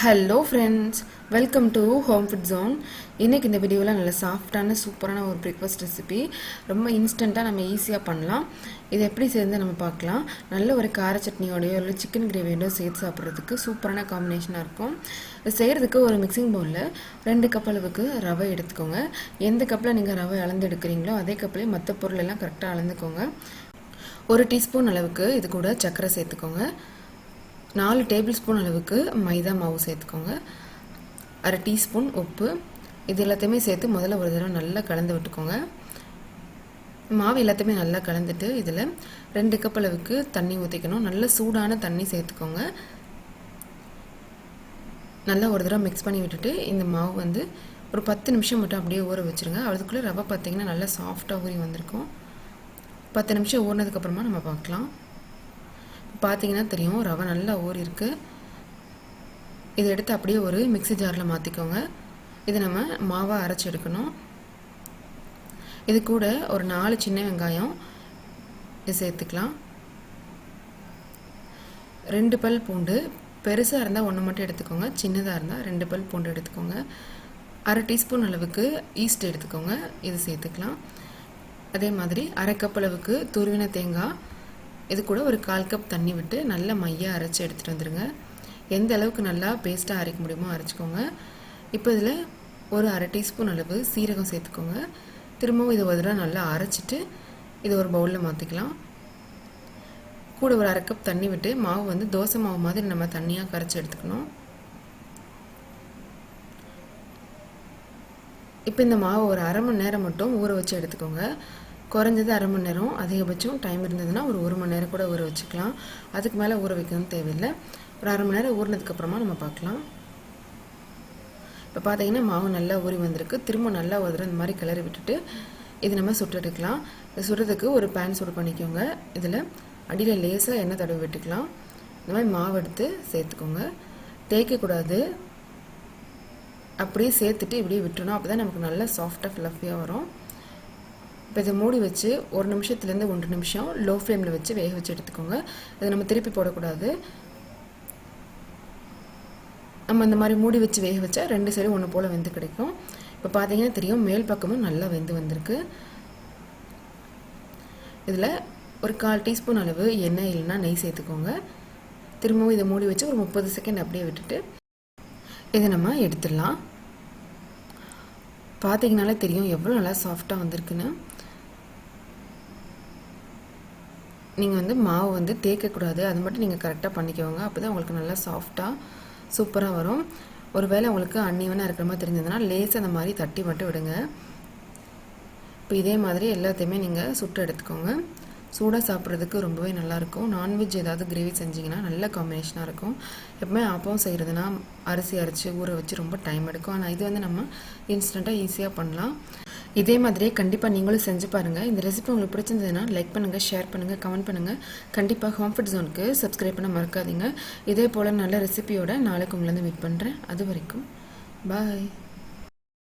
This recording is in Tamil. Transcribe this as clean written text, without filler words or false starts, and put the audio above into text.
Hello friends, welcome to home food zone. இன்றைக்கி இந்த வீடியோவில் நல்ல சாஃப்டான சூப்பரான ஒரு பிரேக்ஃபாஸ்ட் ரெசிபி ரொம்ப இன்ஸ்டண்ட்டாக நம்ம ஈஸியாக பண்ணலாம். இதை எப்படி சேர்ந்து நம்ம பார்க்கலாம். நல்ல ஒரு கார சட்னியோடையோ இல்லை சிக்கன் கிரேவியோடய சேர்த்து சாப்பிட்றதுக்கு சூப்பரான காம்பினேஷனாக இருக்கும். செய்கிறதுக்கு ஒரு மிக்சிங் பவுலில் 2 கப் அளவுக்கு ரவை எடுத்துக்கோங்க. எந்த கப்பில் நீங்கள் ரவை அளந்து எடுக்கிறீங்களோ அதே கப்பிலே மற்ற பொருள் எல்லாம் கரெக்டாக அளந்துக்கோங்க. 1 டீஸ்பூன் அளவுக்கு இது கூட சர்க்கரை சேர்த்துக்கோங்க. 4 டேபிள் ஸ்பூன் அளவுக்கு மைதா மாவு சேர்த்துக்கோங்க. 1/2 டீஸ்பூன் உப்பு. இது எல்லாத்தையுமே சேர்த்து முதல்ல ஒரு தடவை நல்லா கலந்து விட்டுக்கோங்க. மாவு எல்லாத்தையுமே நல்லா கலந்துட்டு இதில் 2 கப் அளவுக்கு தண்ணி ஊற்றிக்கணும். நல்ல சூடான தண்ணி சேர்த்துக்கோங்க. நல்லா ஒரு தடவை மிக்ஸ் பண்ணி விட்டுட்டு இந்த மாவு வந்து ஒரு 10 நிமிஷம் மட்டும் அப்படியே ஊற வச்சுருங்க. அதுக்குள்ளே ரவை பார்த்திங்கன்னா நல்லா சாஃப்டாக ஊறி வந்திருக்கும். 10 நிமிஷம் ஊறினதுக்கப்புறமா நம்ம பார்க்கலாம். பார்த்தீங்கன்னா தெரியும் ரவை நல்லா ஊறி இருக்கு. இதை எடுத்து அப்படியே ஒரு மிக்ஸி ஜாரில் மாற்றிக்கோங்க. இது நம்ம மாவாக அரைச்சி எடுக்கணும். இது கூட ஒரு 4 சின்ன வெங்காயம் இது சேர்த்துக்கலாம். 2 பல் பூண்டு, பெருசாக இருந்தால் 1 மட்டும் எடுத்துக்கோங்க, சின்னதாக இருந்தால் 2 பல் பூண்டு எடுத்துக்கோங்க. 1/2 டீஸ்பூன் அளவுக்கு ஈஸ்ட் எடுத்துக்கோங்க, இது சேர்த்துக்கலாம். அதே மாதிரி 1/2 கப் அளவுக்கு துருவின தேங்காய், இது கூட ஒரு 1/4 கப் தண்ணி விட்டு நல்லா மையாக அரைச்சி எடுத்துகிட்டு வந்துடுங்க. எந்த அளவுக்கு நல்லா பேஸ்ட்டாக அரைக்க முடியுமோ அரைச்சிக்கோங்க. இப்போ இதில் ஒரு 1/2 டீஸ்பூன் அளவு சீரகம் சேர்த்துக்கோங்க. திரும்பவும் இது ஒரு தடவை நல்லா அரைச்சிட்டு இது ஒரு பவுலில் மாற்றிக்கலாம். கூட ஒரு 1/2 கப் தண்ணி விட்டு மாவு வந்து தோசை மாவு மாதிரி நம்ம தண்ணியாக கரைச்சி எடுத்துக்கணும். இப்போ இந்த மாவு ஒரு 1/2 மணி நேரம் மட்டும் ஊற வச்சு எடுத்துக்கோங்க. குறைஞ்சது 1/2 மணி நேரம், அதிகபட்சம் டைம் இருந்ததுன்னா ஒரு 1 மணி நேரம் கூட ஊற வச்சுக்கலாம். அதுக்கு மேலே ஊற வைக்கணும்னு தேவையில்லை. ஒரு 1/2 மணி நேரம் ஊறினதுக்கப்புறமா நம்ம பார்க்கலாம். இப்போ பார்த்தீங்கன்னா மாவு நல்லா ஊறி வந்திருக்கு. திரும்ப நல்லா ஒரு தடவை இந்த மாதிரி கிளறி விட்டுட்டு இது நம்ம சுட்டு எடுக்கலாம். சுடுறதுக்கு ஒரு பேன் சூடு பண்ணிக்கோங்க. இதில் அடியில் லேசாக எண்ணெய் தடவை விட்டுக்கலாம். இந்த மாதிரி மாவு எடுத்து சேர்த்துக்கோங்க. தேய்க்கக்கூடாது, அப்படியே சேர்த்துட்டு இப்படியே விட்டுறணும். அப்போ தான் நமக்கு நல்லா சாஃப்டாக ஃப்ளஃபியாக வரும். இப்போ இதை மூடி வச்சு 1 நிமிஷத்துலேருந்து 1 நிமிஷம் லோ ஃப்ளேமில் வச்சு வேக வச்சு எடுத்துக்கோங்க. இதை நம்ம திருப்பி போடக்கூடாது. நம்ம இந்த மாதிரி மூடி வச்சு வேக வச்சா 2 சைடும் ஒன்று போல் வெந்து கிடைக்கும். இப்போ பார்த்தீங்கன்னா தெரியும் மேல் பக்கமும் நல்லா வெந்து வந்திருக்கு. இதில் ஒரு 1/4 டீஸ்பூன் அளவு எண்ணெய் இல்லைன்னா நெய் சேர்த்துக்கோங்க. திரும்பவும் இதை மூடி வச்சு ஒரு 30 செகண்ட் அப்படியே விட்டுட்டு இதை நம்ம எடுத்துடலாம். பார்த்தீங்கனாலே தெரியும் எவ்வளோ நல்லா சாஃப்டாக வந்திருக்குன்னு. நீங்கள் வந்து மாவு வந்து தேய்க்கக்கூடாது, அது மட்டும் நீங்கள் கரெக்டாக பண்ணிக்கோங்க. அப்போ தான் உங்களுக்கு நல்லா சாஃப்டாக சூப்பராக வரும். ஒரு வேளை உங்களுக்கு அன்னிவனாக இருக்கிற மாதிரி தெரிஞ்சதுன்னா லேசாக அந்த மாதிரி தட்டி மட்டும் விடுங்க. இப்போ இதே மாதிரி எல்லாத்தையுமே நீங்கள் சுட்டு எடுத்துக்கோங்க. சூடாக சாப்பிட்றதுக்கு ரொம்பவே நல்லாயிருக்கும். நான்வெஜ் ஏதாவது கிரேவி செஞ்சிங்கன்னா நல்ல காம்பினேஷனாக இருக்கும். எப்பவுமே ஆப்பம் செய்கிறதுனா அரிசி அரைச்சி ஊற வச்சு ரொம்ப டைம் எடுக்கும். ஆனால் இது வந்து நம்ம இன்ஸ்டண்ட்டாக ஈஸியாக பண்ணலாம். இதே மாதிரியே கண்டிப்பாக நீங்களும் செஞ்சு பாருங்கள். இந்த ரெசிபி உங்களுக்கு பிடிச்சிருந்ததுன்னா லைக் பண்ணுங்கள், ஷேர் பண்ணுங்கள், கமெண்ட் பண்ணுங்கள். கண்டிப்பாக ஹோம் ஃபுட் ஜோனுக்கு சப்ஸ்கிரைப் பண்ண மறக்காதீங்க. இதே போல் நல்ல ரெசிபியோட நாளைக்கு உங்களை மீட் பண்ணுறேன். அது வரைக்கும் பாய்.